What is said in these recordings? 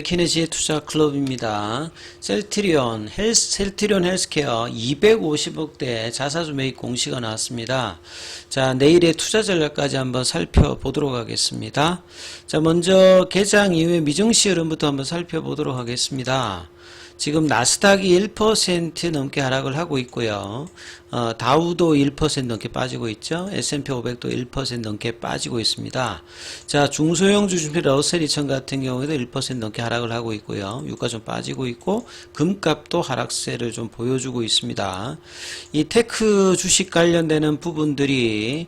키네지의 투자 클럽입니다. 셀트리온 헬스케어 250억대 자사주 매입 공시가 나왔습니다. 자, 내일의 투자 전략까지 한번 살펴보도록 하겠습니다. 자, 먼저 개장 이후의 미증시 흐름부터 한번 살펴보도록 하겠습니다. 지금 나스닥이 1% 넘게 하락을 하고 있고요. 다우도 1% 넘게 빠지고 있죠. S&P 500도 1% 넘게 빠지고 있습니다. 자, 중소형 주식의 러셀 2000 같은 경우에도 1% 넘게 하락을 하고 있고요. 유가 좀 빠지고 있고 금값도 하락세를 좀 보여주고 있습니다. 이 테크 주식 관련되는 부분들이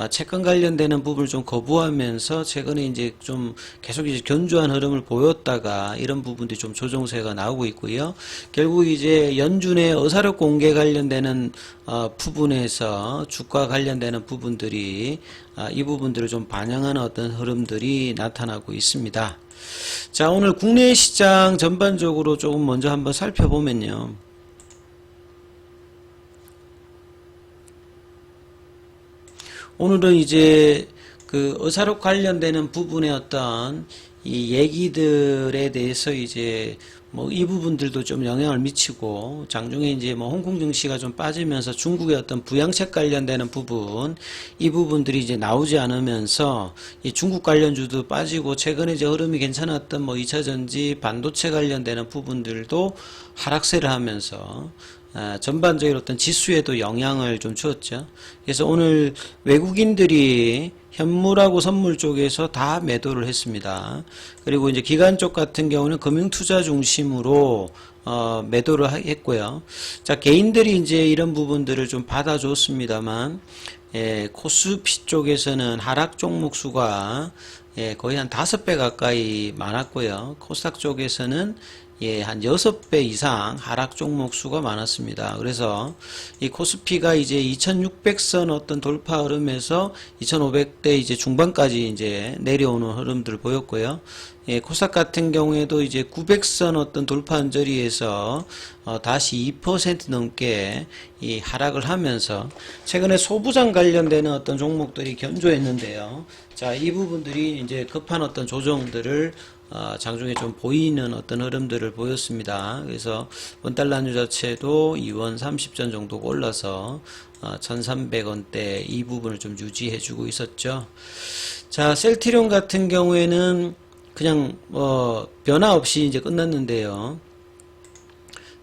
채권 관련되는 부분을 좀 거부하면서 최근에 이제 좀 계속 이제 견조한 흐름을 보였다가 이런 부분들이 좀 조정세가 나오고 있고요. 결국 이제 연준의 의사력 공개 관련되는 부분에서 주가 관련되는 부분들이 이 부분들을 좀 반영하는 어떤 흐름들이 나타나고 있습니다. 자, 오늘 국내 시장 전반적으로 조금 먼저 한번 살펴보면요. 오늘은 이제 그 의사록 관련되는 부분의 어떤 이 얘기들에 대해서 이제 뭐 이 부분들도 좀 영향을 미치고 장중에 이제 뭐 홍콩 증시가 좀 빠지면서 중국의 어떤 부양책 관련되는 부분 이 부분들이 이제 나오지 않으면서 이 중국 관련주도 빠지고 최근에 이제 흐름이 괜찮았던 뭐 2차전지 반도체 관련되는 부분들도 하락세를 하면서 전반적인 어떤 지수에도 영향을 좀 주었죠. 그래서 오늘 외국인들이 현물하고 선물 쪽에서 다 매도를 했습니다. 그리고 이제 기관 쪽 같은 경우는 금융투자 중심으로 매도를 했고요. 자, 개인들이 이제 이런 부분들을 좀 받아줬습니다만, 코스피 쪽에서는 하락 종목 수가 거의 한 5배 가까이 많았고요. 코스닥 쪽에서는 한 6배 이상 하락 종목 수가 많았습니다. 그래서 이 코스피가 이제 2600선 어떤 돌파 흐름에서 2500대 이제 중반까지 이제 내려오는 흐름들을 보였고요. 코스닥 같은 경우에도 이제 900선 어떤 돌파 언저리에서 다시 2% 넘게 이 하락을 하면서 최근에 소부장 관련되는 어떤 종목들이 견조했는데요. 자, 이 부분들이 이제 급한 어떤 조정들을 장중에 좀 보이는 어떤 흐름들을 보였습니다. 그래서 원달러 환율 자체도 2원 30전 정도 올라서 1300원대 이 부분을 좀 유지해주고 있었죠. 자, 셀트리온 같은 경우에는 그냥 변화 없이 이제 끝났는데요.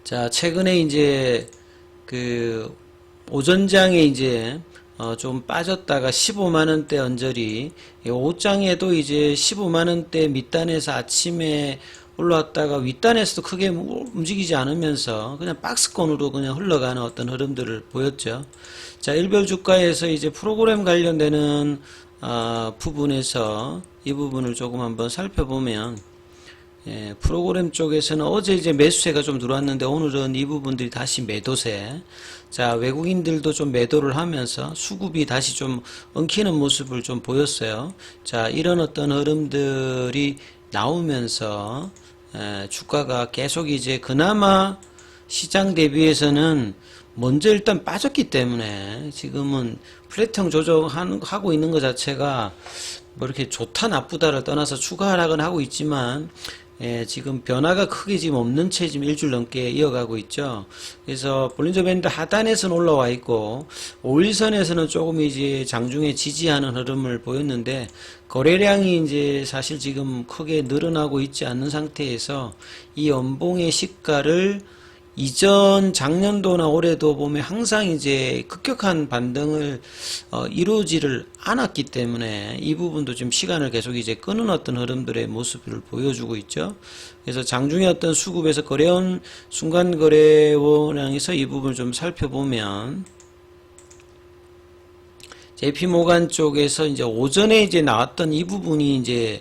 자, 최근에 이제 그 오전장에 이제 좀 빠졌다가 15만원대 언저리, 5장에도 이제 15만원대 밑단에서 아침에 올라왔다가 윗단에서도 크게 움직이지 않으면서 그냥 박스권으로 그냥 흘러가는 어떤 흐름들을 보였죠. 자, 일별 주가에서 이제 프로그램 관련되는 부분에서 이 부분을 조금 한번 살펴보면, 프로그램 쪽에서는 어제 이제 매수세가 좀 들어왔는데 오늘은 이 부분들이 다시 매도세. 자, 외국인들도 좀 매도를 하면서 수급이 다시 좀 엉키는 모습을 좀 보였어요. 자, 이런 어떤 흐름들이 나오면서 주가가 계속 이제 그나마 시장 대비해서는 먼저 일단 빠졌기 때문에 지금은 플랫형 조정하고 있는 것 자체가 뭐 이렇게 좋다 나쁘다를 떠나서 추가 하락은 하고 있지만 지금 변화가 크게 지금 없는 채 지금 일주일 넘게 이어가고 있죠. 그래서 볼린저 밴드 하단에서는 올라와 있고 5일선에서는 조금 이제 장중에 지지하는 흐름을 보였는데 거래량이 이제 사실 지금 크게 늘어나고 있지 않는 상태에서 이 연봉의 시가를 이전 작년도나 올해도 보면 항상 이제 급격한 반등을 이루지를 않았기 때문에 이 부분도 지금 시간을 계속 이제 끄는 어떤 흐름들의 모습을 보여주고 있죠. 그래서 장중에 어떤 수급에서 거래원 순간 거래원량에서 이 부분을 좀 살펴보면 JP모간 쪽에서 이제 오전에 이제 나왔던 이 부분이 이제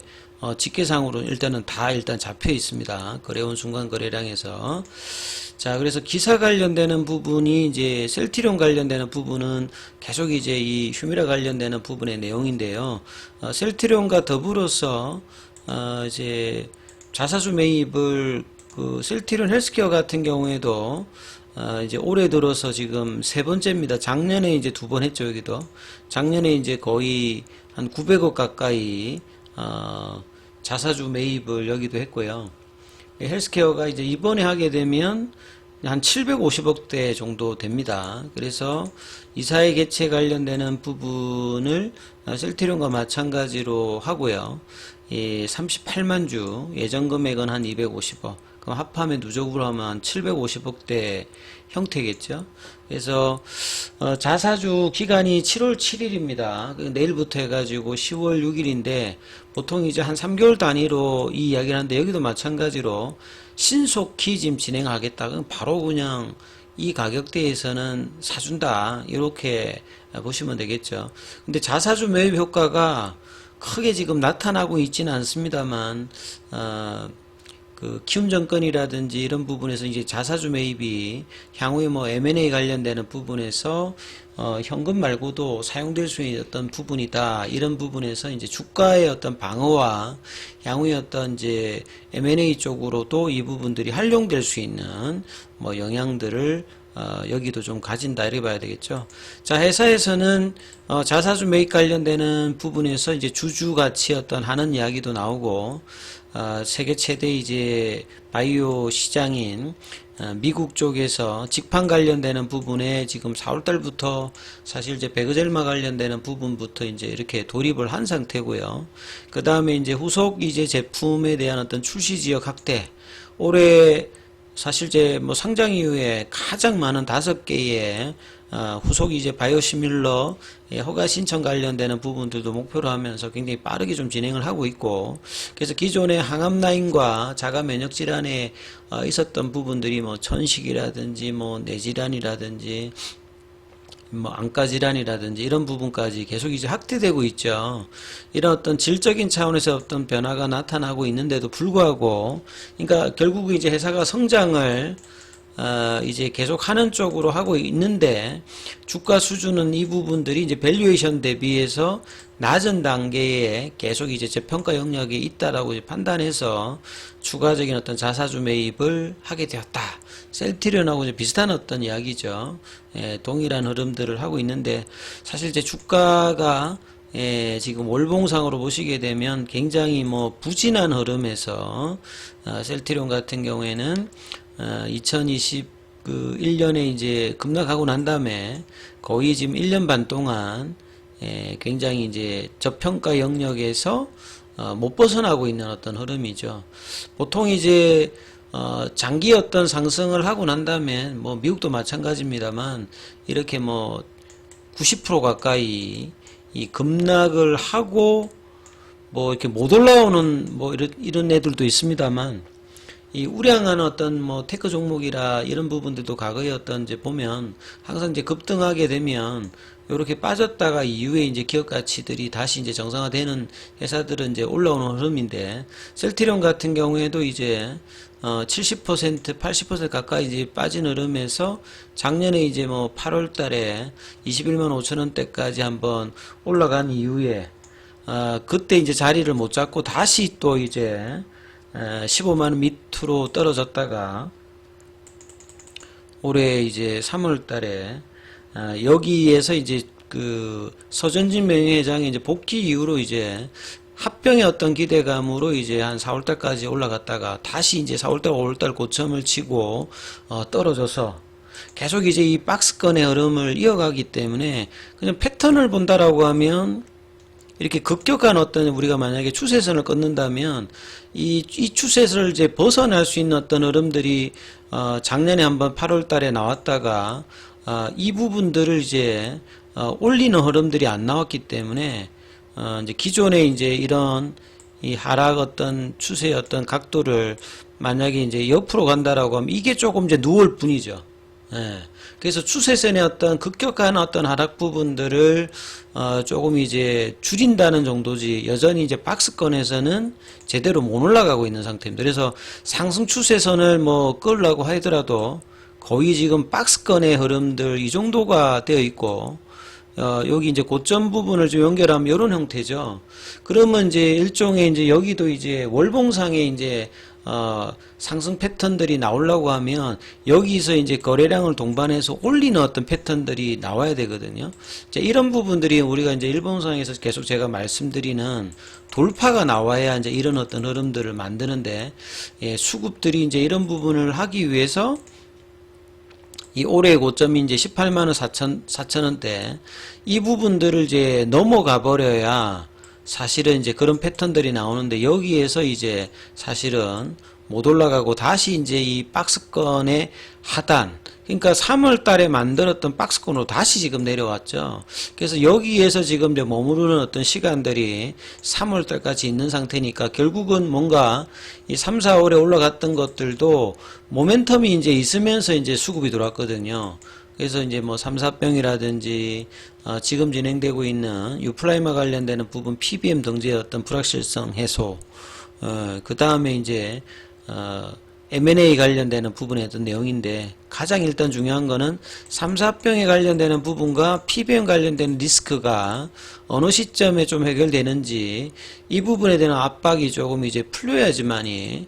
집계상으로 일단은 다 일단 잡혀 있습니다. 거래원 순간 거래량에서. 자, 그래서 기사 관련되는 부분이 이제 셀트리온 관련되는 부분은 계속 이제 이 휴미라 관련되는 부분의 내용인데요. 셀트리온과 더불어서 이제 자사주 매입을 그 셀트리온 헬스케어 같은 경우에도 이제 올해 들어서 지금 세 번째입니다. 작년에 이제 2번 했죠, 여기도. 작년에 이제 거의 한 900억 가까이 자사주 매입을 여기도 했고요. 헬스케어가 이제 이번에 하게 되면 한 750억대 정도 됩니다. 그래서 이사회 개최 관련되는 부분을 셀트리온과 마찬가지로 하고요. 38만 주, 예정 금액은 한 250억. 그럼 합하면 누적으로 하면 한 750억대 형태겠죠. 그래서 자사주 기간이 7월 7일입니다. 내일부터 해가지고 10월 6일인데 보통 이제 한 3개월 단위로 이 이야기를 하는데 여기도 마찬가지로 신속히 지금 진행하겠다. 그럼 바로 그냥 이 가격대에서는 사준다. 이렇게 보시면 되겠죠. 근데 자사주 매입 효과가 크게 지금 나타나고 있지는 않습니다만, 그 키움증권이라든지 이런 부분에서 이제 자사주 매입이 향후에 뭐 M&A 관련되는 부분에서 현금 말고도 사용될 수 있는 어떤 부분이다. 이런 부분에서 이제 주가의 어떤 방어와 향후에 어떤 이제 M&A 쪽으로도 이 부분들이 활용될 수 있는 뭐 영향들을 여기도 좀 가진다 이렇게 봐야 되겠죠. 자, 회사에서는 자사주 매입 관련되는 부분에서 이제 주주 가치 어떤 하는 이야기도 나오고 세계 최대 이제 바이오 시장인 미국 쪽에서 직판 관련되는 부분에 지금 4월 달부터 사실 이제 베그젤마 관련되는 부분부터 이제 이렇게 돌입을 한 상태고요. 그 다음에 이제 후속 이제 제품에 대한 어떤 출시 지역 확대. 올해 사실 이제 뭐 상장 이후에 가장 많은 5개의 후속 이제 바이오시밀러 허가 신청 관련되는 부분들도 목표로 하면서 굉장히 빠르게 좀 진행을 하고 있고, 그래서 기존의 항암 라인과 자가 면역 질환에 있었던 부분들이 뭐 천식이라든지 뭐 뇌질환이라든지 뭐 안과 질환이라든지 이런 부분까지 계속 이제 확대되고 있죠. 이런 어떤 질적인 차원에서 어떤 변화가 나타나고 있는데도 불구하고, 그러니까 결국 이제 회사가 성장을 이제 계속 하는 쪽으로 하고 있는데, 주가 수준은 이 부분들이 이제 밸류에이션 대비해서 낮은 단계에 계속 이제 재평가 영역에 있다라고 이제 판단해서 추가적인 어떤 자사주 매입을 하게 되었다. 셀트리온하고 이제 비슷한 어떤 이야기죠. 동일한 흐름들을 하고 있는데, 사실 이제 주가가 지금 월봉상으로 보시게 되면 굉장히 뭐 부진한 흐름에서 셀트리온 같은 경우에는 2021년에 이제 급락하고 난 다음에 거의 지금 1년 반 동안 굉장히 이제 저평가 영역에서 못 벗어나고 있는 어떤 흐름이죠. 보통 이제 장기 어떤 상승을 하고 난 다음에 뭐 미국도 마찬가지입니다만 이렇게 뭐 90% 가까이 이 급락을 하고 뭐 이렇게 못 올라오는 뭐 이런 애들도 있습니다만, 이 우량한 어떤 뭐 테크 종목이라 이런 부분들도 과거에 어떤 이제 보면 항상 이제 급등하게 되면 이렇게 빠졌다가 이후에 이제 기업 가치들이 다시 이제 정상화되는 회사들은 이제 올라오는 흐름인데, 셀트리온 같은 경우에도 이제 70%, 80% 가까이 이제 빠진 흐름에서 작년에 이제 뭐 8월 달에 21만 5천 원대까지 한번 올라간 이후에 그때 이제 자리를 못 잡고 다시 또 이제 15만원 밑으로 떨어졌다가 올해 이제 3월 달에 여기에서 이제 그 서전진 명예회장이 이제 복귀 이후로 이제 합병의 어떤 기대감으로 이제 한 4월 달까지 올라갔다가 다시 이제 4월 달, 5월 달 고점을 치고 떨어져서 계속 이제 이 박스권의 흐름을 이어가기 때문에 그냥 패턴을 본다라고 하면 이렇게 급격한 어떤 우리가 만약에 추세선을 끊는다면 이 추세선을 이제 벗어날 수 있는 어떤 흐름들이 작년에 한번 8월 달에 나왔다가 이 부분들을 이제 올리는 흐름들이 안 나왔기 때문에 이제 기존에 이제 이런 이 하락 어떤 추세의 어떤 각도를 만약에 이제 옆으로 간다라고 하면 이게 조금 이제 누울 뿐이죠. 그래서 추세선의 어떤 급격한 어떤 하락 부분들을 조금 이제 줄인다는 정도지, 여전히 이제 박스권에서는 제대로 못 올라가고 있는 상태입니다. 그래서 상승 추세선을 뭐 끌려고 하더라도 거의 지금 박스권의 흐름들 이 정도가 되어 있고, 여기 이제 고점 부분을 좀 연결하면 이런 형태죠. 그러면 이제 일종의 이제 여기도 이제 월봉상에 이제 상승 패턴들이 나오려고 하면 여기서 이제 거래량을 동반해서 올리는 어떤 패턴들이 나와야 되거든요. 이런 부분들이 우리가 이제 일봉상에서 계속 제가 말씀드리는 돌파가 나와야 이제 이런 어떤 흐름들을 만드는데, 예, 수급들이 이제 이런 부분을 하기 위해서 이 올해의 고점이 이제 18만 4천 원대, 이 부분들을 이제 넘어가 버려야 사실은 이제 그런 패턴들이 나오는데, 여기에서 이제 사실은 못 올라가고 다시 이제 이 박스권의 하단, 그러니까 3월 달에 만들었던 박스권으로 다시 지금 내려왔죠. 그래서 여기에서 지금 이제 머무르는 어떤 시간들이 3월 달까지 있는 상태니까, 결국은 뭔가 이 3, 4월에 올라갔던 것들도 모멘텀이 이제 있으면서 이제 수급이 들어왔거든요. 그래서 이제 뭐 3, 4병이라든지 지금 진행되고 있는 유플라이마 관련되는 부분, PBM 등지의 어떤 불확실성 해소, 그 다음에 이제 M&A 관련되는 부분의 어떤 내용인데, 가장 일단 중요한 거는 3, 4병에 관련되는 부분과 PBM 관련되는 리스크가 어느 시점에 좀 해결되는지, 이 부분에 대한 압박이 조금 이제 풀려야지만이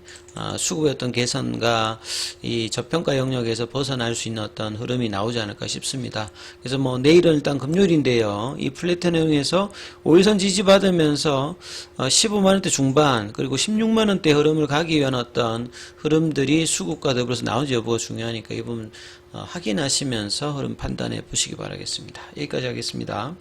수급의 어떤 개선과 이 저평가 영역에서 벗어날 수 있는 어떤 흐름이 나오지 않을까 싶습니다. 그래서 뭐 내일은 일단 금요일인데요. 이 플래티넘에서 5일선 지지받으면서 15만원대 중반 그리고 16만원대 흐름을 가기 위한 어떤 흐름들이 수급과 더불어서 나오지 여부가 중요하니까 이 부분 확인하시면서 흐름 판단해 보시기 바라겠습니다. 여기까지 하겠습니다.